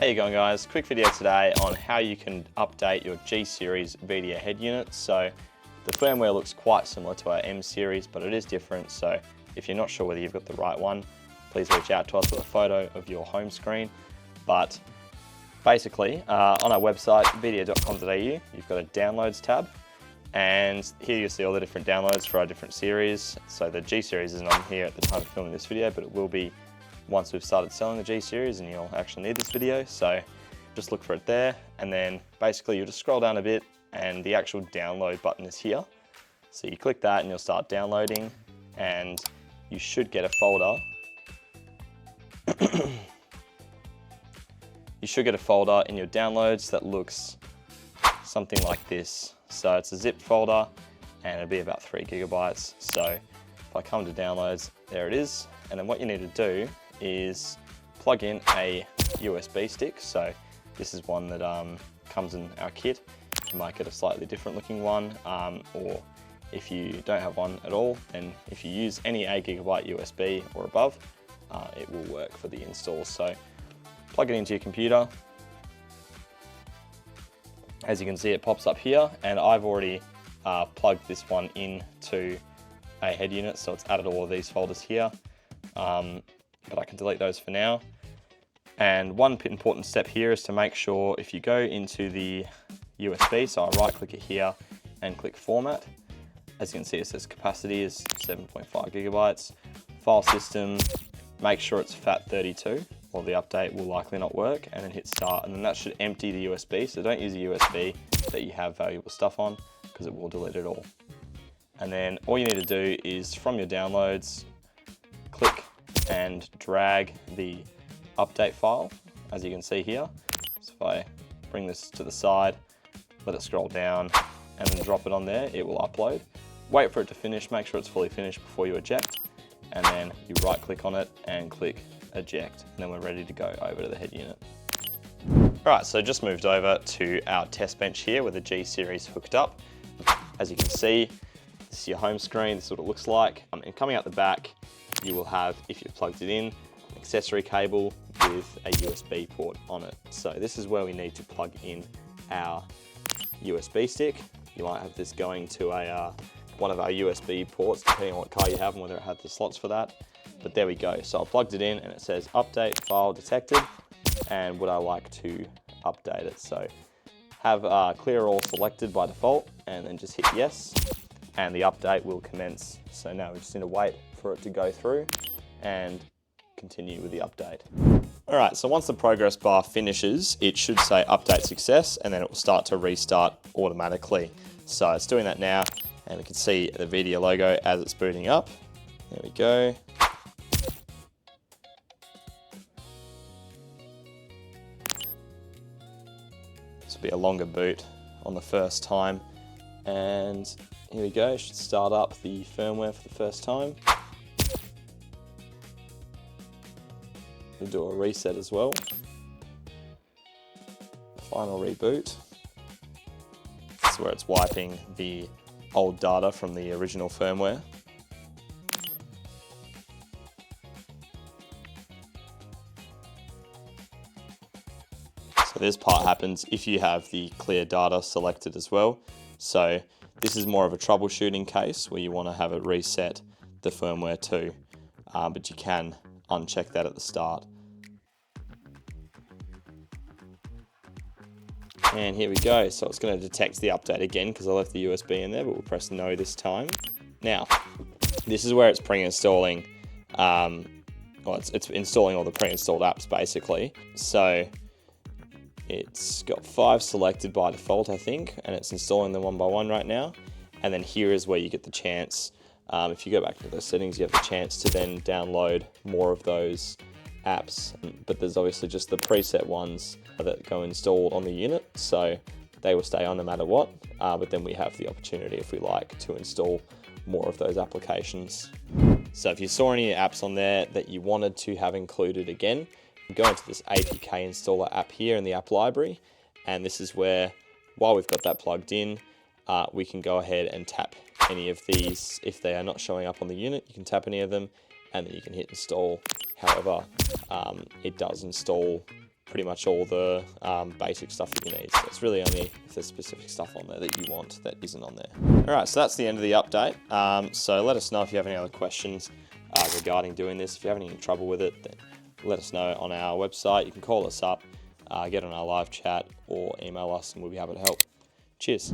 How you going, guys? Quick video today on how you can update your G Series Vhedia head unit. So the firmware looks quite similar to our M Series, but it is different. So if you're not sure whether you've got the right one, please reach out to us with a photo of your home screen. But basically, on our website, vhedia.com.au, you've got a downloads tab. And here you see all the different downloads for our different series. So the G Series isn't on here at the time of filming this video, but it will be once we've started selling the G Series and you'll actually need this video. So just look for it there. And then basically you'll just scroll down a bit and the actual download button is here. So you click that and you'll start downloading and you should get a folder. You should get a folder in your downloads that looks something like this. So it's a zip folder and it'll be about 3 gigabytes. So if I come to downloads, there it is. And then what you need to do is plug in a USB stick. So this is one that comes in our kit. You might get a slightly different looking one, or if you don't have one at all, then if you use any 8 gigabyte USB or above, it will work for the install. So plug it into your computer. As you can see, it pops up here, and I've already plugged this one into a head unit, so it's added all of these folders here, but I can delete those for now. And one important step here is to make sure if you go into the USB, so I right click it here and click format. As you can see, it says capacity is 7.5 gigabytes. File system, make sure it's FAT32 or the update will likely not work, and then hit start, and then that should empty the USB. So don't use a USB that you have valuable stuff on because it will delete it all. And then all you need to do is from your downloads, click and drag the update file, as you can see here. So if I bring this to the side, let it scroll down and then drop it on there, it will upload. Wait for it to finish, make sure it's fully finished before you eject, and then you right click on it and click eject, and then we're ready to go over to the head unit. Alright, so just moved over to our test bench here with the G Series hooked up. As you can see, this is your home screen, this is what it looks like. And coming out the back, you will have, if you've plugged it in, an accessory cable with a USB port on it. So this is where we need to plug in our USB stick. You might have this going to one of our USB ports, depending on what car you have and whether it had the slots for that. But there we go. So I plugged it in and it says update file detected, and would I like to update it? So have clear all selected by default, and then just hit yes, and the update will commence. So now we just need to wait for it to go through and continue with the update. All right, so once the progress bar finishes, it should say update success, and then it will start to restart automatically. So it's doing that now, and we can see the Vhedia logo as it's booting up. There we go. This will be a longer boot on the first time. And here we go, it should start up the firmware for the first time. We'll do a reset as well. Final reboot. This is where it's wiping the old data from the original firmware. So this part happens if you have the clear data selected as well. So this is more of a troubleshooting case where you want to have it reset the firmware too, but you can uncheck that at the start. And here we go, so it's going to detect the update again because I left the USB in there, but we'll press no this time. Now, this is where it's pre-installing, it's installing all the pre-installed apps basically. So it's got 5 selected by default, I think, and it's installing them one by one right now. And then here is where you get the chance, if you go back to those settings, you have the chance to then download more of those apps. But there's obviously just the preset ones that go installed on the unit, so they will stay on no matter what. But then we have the opportunity, if we like, to install more of those applications. So if you saw any apps on there that you wanted to have included again, go into this APK installer app here in the app library, and this is where, while we've got that plugged in, we can go ahead and tap any of these. If they are not showing up on the unit, you can tap any of them, and then you can hit install. However, it does install pretty much all the basic stuff that you need. So it's really only if there's specific stuff on there that you want that isn't on there. All right, so that's the end of the update. So let us know if you have any other questions regarding doing this. If you're having any trouble with it, then let us know on our website. You can call us up, get on our live chat, or email us, and we'll be happy to help. Cheers.